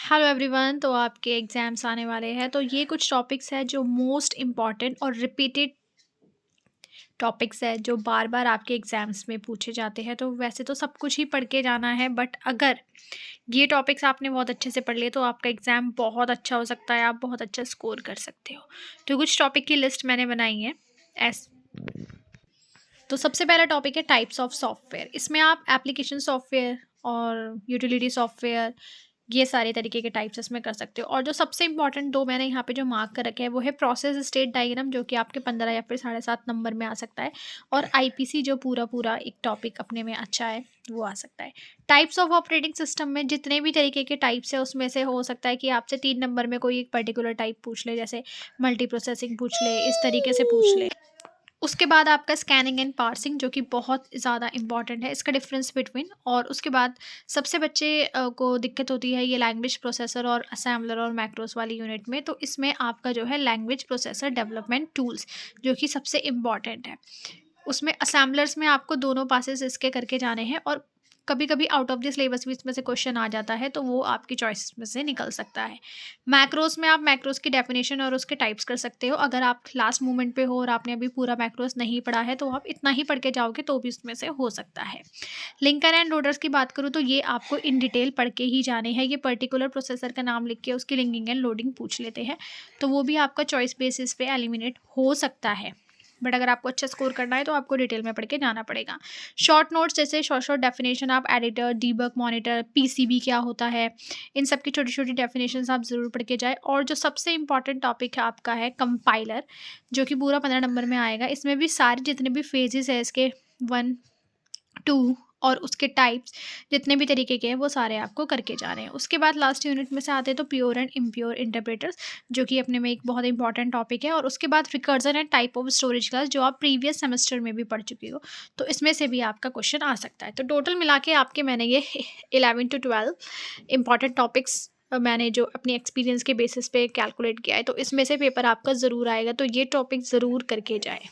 Hello everyone. तो आपके exams आने वाले हैं, तो ये कुछ टॉपिक्स हैं जो मोस्ट इम्पॉर्टेंट और रिपीटेड टॉपिक्स हैं जो बार बार आपके एग्ज़ाम्स में पूछे जाते हैं। तो वैसे तो सब कुछ ही पढ़ के जाना है, बट अगर ये टॉपिक्स आपने बहुत अच्छे से पढ़ लिए तो आपका एग्ज़ाम बहुत अच्छा हो सकता है, आप बहुत अच्छा स्कोर कर सकते हो। तो कुछ टॉपिक की लिस्ट मैंने बनाई है। एस तो सबसे पहला टॉपिक है टाइप्स ऑफ सॉफ्टवेयर। इसमें आप एप्लीकेशन सॉफ्टवेयर और यूटिलिटी सॉफ्टवेयर, ये सारे तरीके के टाइप्स इसमें कर सकते हो। और जो सबसे इंपॉर्टेंट दो मैंने यहाँ पे जो मार्क कर रखे हैं वो है प्रोसेस स्टेट डायग्राम, जो कि आपके 15 या फिर 7.5 नंबर में आ सकता है, और आईपीसी जो पूरा पूरा एक टॉपिक अपने में अच्छा है वो आ सकता है। टाइप्स ऑफ ऑपरेटिंग सिस्टम में जितने भी तरीके के टाइप्स है उसमें से हो सकता है कि आपसे 3 नंबर में कोई एक पर्टिकुलर टाइप पूछ ले, जैसे मल्टी प्रोसेसिंग पूछ ले, इस तरीके से पूछ ले। उसके बाद आपका स्कैनिंग एंड पार्सिंग, जो कि बहुत ज़्यादा इंपॉर्टेंट है, इसका डिफरेंस बिटवीन। और उसके बाद सबसे बच्चे को दिक्कत होती है ये लैंग्वेज प्रोसेसर और असेंबलर और मैक्रोस वाली यूनिट में। तो इसमें आपका जो है लैंग्वेज प्रोसेसर डेवलपमेंट टूल्स, जो कि सबसे इम्पॉर्टेंट है। उसमें असेंबलर्स में आपको दोनों पासेस इसके करके जाने हैं, और कभी कभी आउट ऑफ द सिलेबस भी इसमें से क्वेश्चन आ जाता है, तो वो आपकी चॉइस में से निकल सकता है। मैक्रोस में आप मैक्रोस की डेफिनेशन और उसके टाइप्स कर सकते हो। अगर आप लास्ट मोमेंट पे हो और आपने अभी पूरा मैक्रोस नहीं पढ़ा है तो आप इतना ही पढ़ के जाओगे तो भी उसमें से हो सकता है। लिंकर एंड लोडर्स की बात करूँ तो ये आपको इन डिटेल पढ़ के ही जाने हैं। ये पर्टिकुलर प्रोसेसर का नाम लिख के उसकी लिंकिंग एंड लोडिंग पूछ लेते हैं, तो वो भी आपका चॉइस बेसिस पे एलिमिनेट हो सकता है। बट अगर आपको अच्छा स्कोर करना है तो आपको डिटेल में पढ़ के जाना पड़ेगा। शॉर्ट नोट्स, जैसे शॉर्ट शॉर्ट डेफिनेशन, आप एडिटर, डीबग, मॉनिटर, पीसीबी क्या होता है, इन सब की छोटी छोटी डेफिनेशंस आप ज़रूर पढ़ के जाए। और जो सबसे इंपॉर्टेंट टॉपिक है आपका है कंपाइलर, जो कि पूरा 15 नंबर में आएगा। इसमें भी सारे जितने भी फेजेस है इसके, 1, 2 और उसके टाइप्स जितने भी तरीके के हैं वो सारे आपको करके जा रहे हैं। उसके बाद लास्ट यूनिट में से आते हैं तो प्योर एंड इम्प्योर इंटरप्रेटर्स, जो कि अपने में एक बहुत इंपॉर्टेंट टॉपिक है। और उसके बाद recursion and type of storage class, जो आप प्रीवियस सेमेस्टर में भी पढ़ चुके हो, तो इसमें से भी आपका क्वेश्चन आ सकता है। तो टोटल मिला के आपके मैंने ये 11 to 12 इंपॉर्टेंट टॉपिक्स मैंने जो अपनी एक्सपीरियंस के बेसिस पे कैलकुलेट किया है, तो इसमें से पेपर आपका ज़रूर आएगा, तो ये टॉपिक ज़रूर करके जाए।